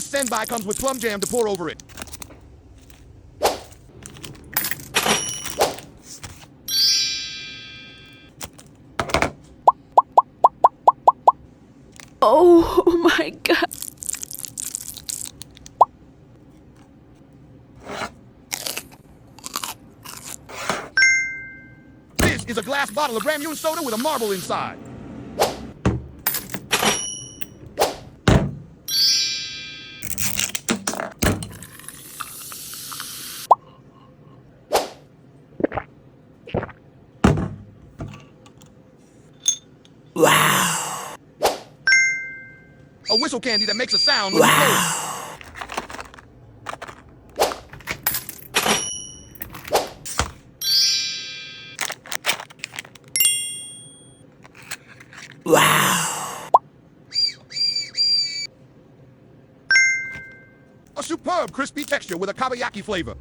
This senbei comes with plum jam to pour over it. Oh my god. This is a glass bottle of Ramune soda with a marble inside. Wow. A whistle candy that makes a sound when you blow it. Wow. A superb crispy texture with a kabayaki flavor.